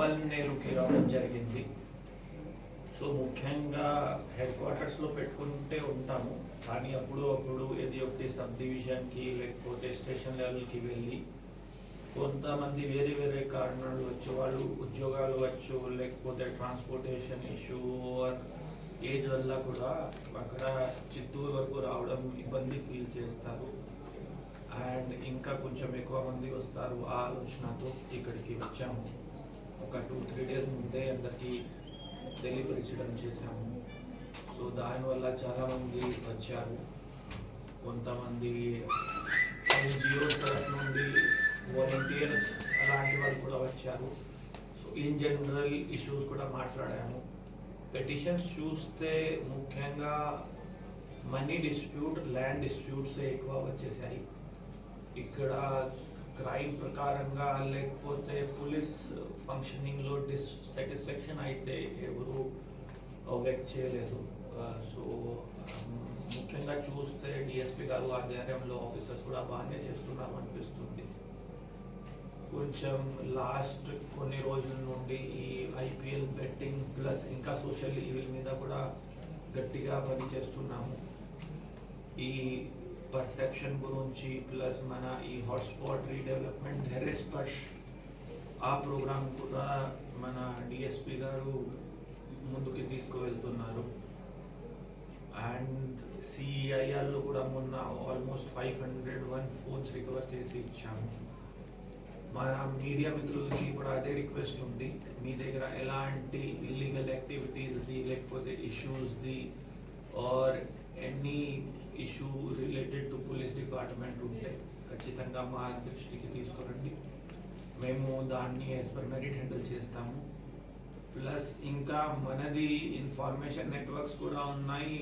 పల్నేరుకి రావడం జరిగింది. సో ముఖ్యంగా హెడ్ క్వార్టర్స్లో పెట్టుకుంటే ఉంటాము, కానీ అప్పుడు ఏది ఒకటి సబ్ డివిజన్కి లేకపోతే స్టేషన్ లెవెల్కి వెళ్ళి కొంతమంది వేరే వేరే కారణాలు వచ్చు, వాళ్ళు ఉద్యోగాలు వచ్చు, లేకపోతే ట్రాన్స్పోర్టేషన్ ఇష్యూ ఏజ్ వల్ల కూడా అక్కడ చిత్తూరు వరకు రావడం ఇబ్బంది ఫీల్ చేస్తారు. అండ్ ఇంకా కొంచెం ఎక్కువ మంది వస్తారు ఆ ఆలోచనతో ఇక్కడికి వచ్చాము. ఒక 2-3 days ముందే అందరికీ తెలియపరచడం చేశాము. సో దానివల్ల చాలామంది వచ్చారు. కొంతమంది NGOs తరఫు నుండి వాలంటీర్స్ అలాంటి వాళ్ళు కూడా వచ్చారు. సో ఇన్ జనరల్ ఇష్యూస్ కూడా మాట్లాడాము. పెటిషన్స్ చూస్తే ముఖ్యంగా మనీ డిస్ప్యూట్, ల్యాండ్ డిస్ప్యూట్స్ ఎక్కువ వచ్చేసాయి. ఇక్కడ క్రైమ్ ప్రకారంగా లేకపోతే పోలీస్ ఫంక్షనింగ్లో డిస్సాటిస్ఫాక్షన్ అయితే ఎవరు వ్యక్త చేయలేదు. సో ముఖ్యంగా చూస్తే డిఎస్పీ గారు ఆధ్వర్యంలో ఆఫీసర్స్ కూడా బాగానే చేస్తున్నారు అనిపిస్తుంది. కొంచెం లాస్ట్ కొన్ని రోజుల నుండి ఈ ఐపీఎల్ బెట్టింగ్ ప్లస్ ఇంకా సోషల్ ఈవిల్ మీద కూడా గట్టిగా పని చేస్తున్నాము. ఈ పర్సెప్షన్ గురించి ప్లస్ మన ఈ హాట్స్పాట్ రీడెవలప్మెంట్ హెరెస్పష్ ఆ ప్రోగ్రామ్ కూడా మన డిఎస్పీ గారు ముందుకి తీసుకువెళ్తున్నారు. అండ్ సిఐఆర్లో కూడా మొన్న ఆల్మోస్ట్ 501 ఫోన్స్ రికవర్ చేసి ఇచ్చాము. మన మీడియా మిత్రులకి కూడా అదే రిక్వెస్ట్ ఉంది, మీ దగ్గర ఎలాంటి ఇల్లీగల్ యాక్టివిటీస్ది లేకపోతే ఇష్యూస్ది or any issue related to police department ఉంటే ఖచ్చితంగా మా దృష్టికి తీసుకురండి. మేము దాన్ని యాజ్ పర్ మెరిట్ హ్యాండిల్ చేస్తాము. ప్లస్ ఇంకా మనది ఇన్ఫర్మేషన్ నెట్వర్క్స్ కూడా ఉన్నాయి,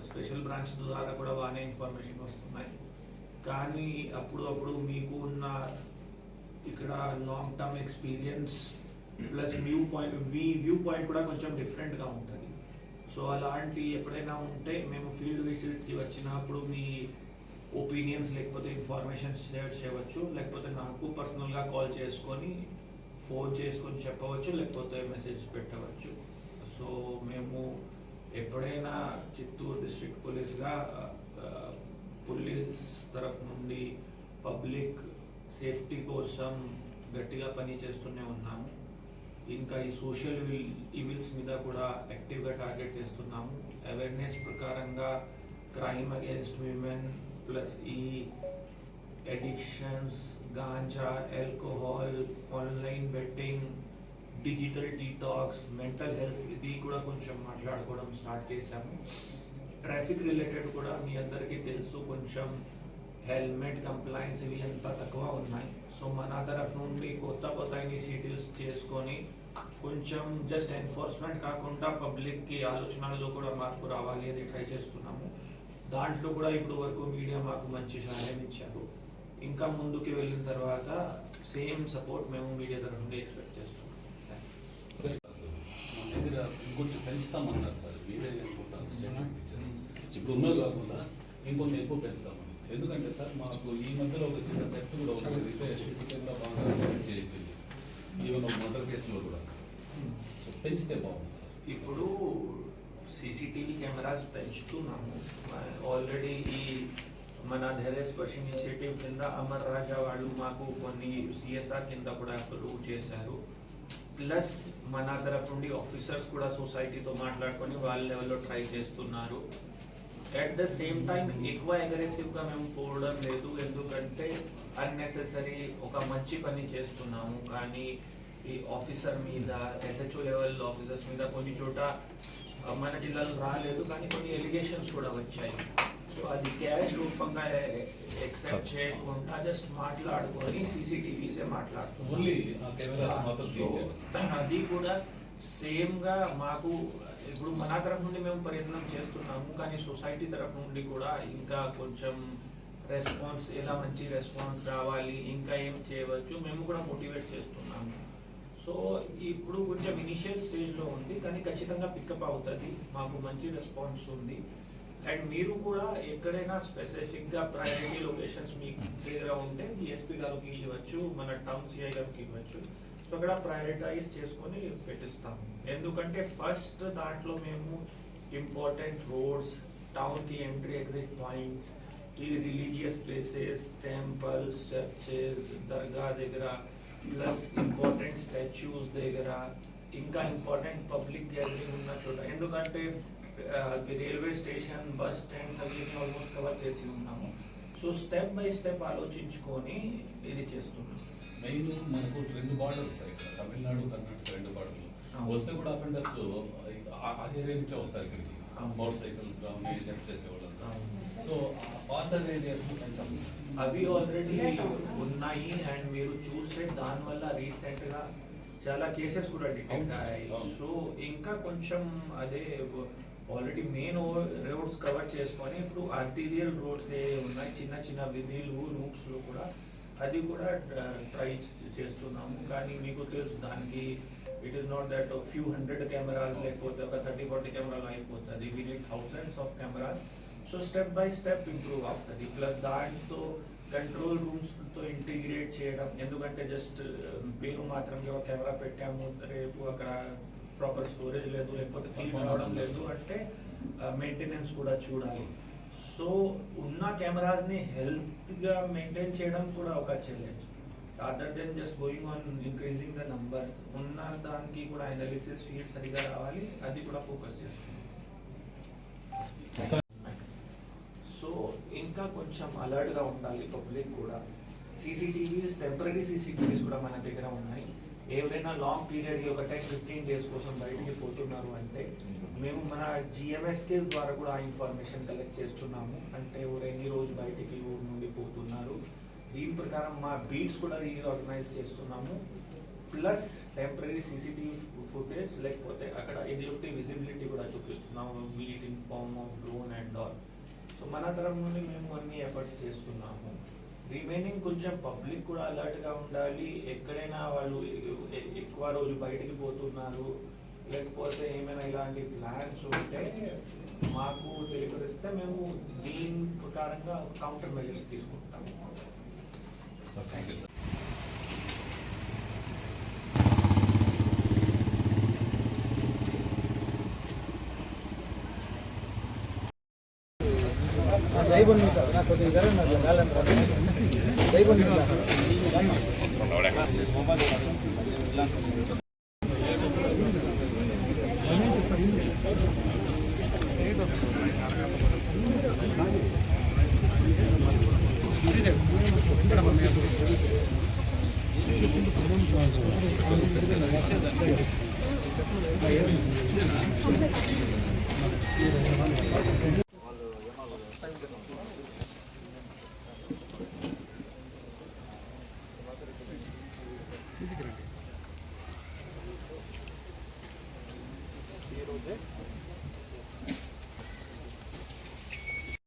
స్పెషల్ బ్రాంచ్ ద్వారా కూడా బాగానే ఇన్ఫర్మేషన్ వస్తున్నాయి. కానీ అప్పుడు మీకు ఉన్న ఇక్కడ long term experience plus view point కూడా కొంచెం డిఫరెంట్గా ఉంటుంది. సో అలాంటి ఎప్పుడైనా ఉంటే మేము ఫీల్డ్ విజిట్కి వచ్చినప్పుడు మీ ఒపీనియన్స్ లేకపోతే ఇన్ఫర్మేషన్ షేర్ చేయవచ్చు, లేకపోతే నాకు పర్సనల్గా కాల్ చేసుకొని ఫోన్ చేసుకొని చెప్పవచ్చు, లేకపోతే మెసేజ్ పెట్టవచ్చు. సో మేము ఎప్పుడైనా చిత్తూరు డిస్ట్రిక్ట్ పోలీస్గా పోలీస్ తరఫు నుండి పబ్లిక్ సేఫ్టీ కోసం గట్టిగా పని చేస్తూనే ఉన్నాము. ఇంకా ఈ సోషల్ ఈవిల్స్ మీద కూడా యాక్టివ్గా టార్గెట్ చేస్తున్నాము. అవేర్నెస్ ప్రకారంగా క్రైమ్ అగేన్స్ట్ విమెన్ ప్లస్ ఈ addictions, ganja, alcohol, online betting, digital detox, mental health ఇది కూడా కొంచెం మాట్లాడుకోవడం స్టార్ట్ చేశాము. ట్రాఫిక్ రిలేటెడ్ కూడా మీ అందరికీ తెలుసు, కొంచెం హెల్మెట్ కంప్లైన్స్ ఇవి ఎంత తక్కువ ఉన్నాయి. సో మన తరఫు నుండి కొత్త ఇనిషియేటివ్స్ చేసుకొని కొంచెం జస్ట్ ఎన్ఫోర్స్మెంట్ కాకుండా పబ్లిక్కి ఆలోచనల్లో కూడా మార్పు రావాలి అది ట్రై చేస్తున్నాము. దాంట్లో కూడా ఇప్పుడు వరకు మీడియా మాకు మంచి సహాయం ఇచ్చారు. ఇంకా ముందుకు వెళ్ళిన తర్వాత సేమ్ సపోర్ట్ మేము మీడియా తరఫు నుండి ఎక్స్పెక్ట్ చేస్తున్నాం. కొంచెం పెంచుతామన్నారు సార్, మీరే స్టేట్మెంట్ ఇచ్చారు. ఇప్పుడు ఉన్నది కాకుండా ఇంకొన్ని ఎక్కువ పెంచుతామని. ఎందుకంటే సార్ మాకు ఈ మధ్యలో ఒక చిన్న టెక్ట్ కూడా సిస్టంగా బాగా చేయించింది, ఈవెన్ ఒక మర్డర్ కేసులో కూడా. సో పెంచితే బాగుంది సార్. ఇప్పుడు సీసీటీవీ కెమెరాస్ పెంచుతున్నాము. ఆల్రెడీ ఈ మన ధైర్యస్పర్శ ఇనిషియేటివ్ కింద అమర్ రాజా వాళ్ళు మాకు కొన్ని సిఎస్ఆర్ కింద కూడా అప్రూవ్ చేశారు. ప్లస్ మన తరఫు నుండి ఆఫీసర్స్ కూడా సొసైటీతో మాట్లాడుకొని వాళ్ళ లెవెల్లో ట్రై చేస్తున్నారు. అట్ ద సేమ్ టైం ఎక్కువ అగ్రెసివ్గా మేము పోవడం లేదు, ఎందుకంటే అన్నెసెసరీ ఒక మంచి పని చేస్తున్నాము. కానీ ఈ ఆఫీసర్ మీద, ఎస్హెచ్ఓ లెవెల్ ఆఫీసర్స్ మీద కొన్ని చోట మన జిల్లాలో రాలేదు, కానీ కొన్ని ఎలిగేషన్స్ కూడా వచ్చాయి. సో అది క్యాష్ రూపంగా ఎక్సెప్ట్ చేయకుండా జస్ట్ మాట్లాడుకొని సీసీటీవీసే మాట్లాడుతున్నాం. అది కూడా సేమ్గా మాకు ఇప్పుడు మన తరఫు నుండి మేము ప్రయత్నం చేస్తున్నాము, కానీ సొసైటీ తరఫు నుండి కూడా ఇంకా కొంచెం రెస్పాన్స్, ఎలా మంచి రెస్పాన్స్ రావాలి, ఇంకా ఏం చేయవచ్చు మేము కూడా మోటివేట్ చేస్తున్నాము. సో ఇప్పుడు కొంచెం ఇనిషియల్ స్టేజ్లో ఉంది, కానీ ఖచ్చితంగా పికప్ అవుతుంది, మాకు మంచి రెస్పాన్స్ ఉంది. అండ్ మీరు కూడా ఎక్కడైనా స్పెసిఫిక్గా ప్రయారిటీ లొకేషన్స్ మీకు దగ్గర ఉంటే డిఎస్పీ గారికి ఇవ్వచ్చు, మన టౌన్ సిఐ గారికి ఇవ్వచ్చు. అక్కడ ప్రయారిటైజ్ చేసుకొని పెట్టిస్తాము. ఎందుకంటే ఫస్ట్ దాంట్లో మేము ఇంపార్టెంట్ రోడ్స్, టౌన్కి ఎంట్రీ ఎగ్జిట్ పాయింట్స్, ఈ రిలీజియస్ ప్లేసెస్, టెంపుల్స్, చర్చెస్, దర్గా దగ్గర, ప్లస్ ఇంపార్టెంట్ స్టాచ్యూస్ దగ్గర, ఇంకా ఇంపార్టెంట్ పబ్లిక్ గ్యాదరింగ్ ఉన్న చోట. ఎందుకంటే రైల్వే స్టేషన్, బస్ స్టాండ్స్ అవి ఆల్మోస్ట్ కవర్ చేసి ఉన్నాము. సో స్టెప్ బై స్టెప్ ఆలోచించుకొని ఇది చేస్తున్నాం. మెయిన్ మనకు 2 బార్డర్స్ ఇక్కడ తమిళనాడు, కర్ణాటక 2 బార్డర్లు వస్తే కూడా అఫెండర్స్ ఆ ఏరియా నుంచే వస్తారు ఇక్కడికి, మోటార్ సైకిల్ మెయింటైన్ చేసేవాళ్ళంతా. సో ఆ బార్డర్ ఏరియాస్ పెంచాలి. అవి ఆల్రెడీ ఉన్నాయి అండ్ మీరు చూస్తే దానివల్ల రీసెంట్గా చాలా కేసెస్ కూడా డిటెక్ట్ అయ్యాయి. సో ఇంకా కొంచెం అదే ఆల్రెడీ మెయిన్ రోడ్స్ కవర్ చేసుకొని ఇప్పుడు ఆర్టీరియల్ రోడ్స్ ఏ ఉన్నాయి, చిన్న చిన్న విధులు రూట్స్లో కూడా అది కూడా ట్రై చేస్తున్నాము. కానీ మీకు తెలుసు దానికి it is not that few 100 cameras లేకపోతే ఒక 30-40 కెమెరాలు అయిపోతుంది. We need thousands of cameras. So step by step improve అవుతుంది. ప్లస్ దాంతో కంట్రోల్ రూమ్స్తో ఇంటిగ్రేట్ చేయడం. ఎందుకంటే జస్ట్ పేరు మాత్రం ఒక కెమెరా పెట్టాము, రేపు అక్కడ ప్రాపర్ స్టోరేజ్ లేదు, లేకపోతే ఫీల్ రావడం లేదు అంటే మెయింటెనెన్స్ కూడా చూడాలి. సో ఉన్న కెమెరాస్ని హెల్త్గా మెయింటైన్ చేయడం కూడా ఒక challenge. Other than just going on increasing the numbers, ఉన్న దానికి కూడా అనాలిసిస్ ఫీడ్ సరిగా రావాలి, అది కూడా ఫోకస్ చేస్తున్నాం. సో ఇంకా కొంచెం అలర్ట్గా ఉండాలి పబ్లిక్ కూడా. సీసీటీవీస్, టెంపరీ సీసీటీవీస్ కూడా మన దగ్గర ఉన్నాయి. ఎవరైనా లాంగ్ పీరియడ్ ఒక 10-15 డేస్ కోసం బయటికి పోతున్నారు అంటే మేము మన జిఎంఎస్కే ద్వారా కూడా ఆ ఇన్ఫర్మేషన్ కలెక్ట్ చేస్తున్నాము. అంటే ఎవరు ఎన్ని రోజు బయటికి ఊరు నుండి పోతున్నారు, దీని ప్రకారం మా బీట్స్ కూడా రీఆర్గనైజ్ చేస్తున్నాము. ప్లస్ టెంపరీ సీసీటీవీ ఫుటేజ్, లేకపోతే అక్కడ ఇది ఒకటి విజిబిలిటీ కూడా చూపిస్తున్నాము, beat in form of drone and all. So మన తరఫు నుండి మేము అన్ని ఎఫర్ట్స్ చేస్తున్నాము. రిమైనింగ్ కొంచెం పబ్లిక్ కూడా అలర్ట్గా ఉండాలి. ఎక్కడైనా వాళ్ళు ఎక్కువ రోజు బయటికి పోతున్నారు, లేకపోతే ఏమైనా ఇలాంటి ప్లాన్స్ ఉంటే మాకు తెలియపరిస్తే మేము దీని ప్రకారంగా కౌంటర్ మెజర్స్ తీసుకుంటాము. Thank you sir. దైవం సార్ నాకు కొద్దిగా దైవం ఈరోజే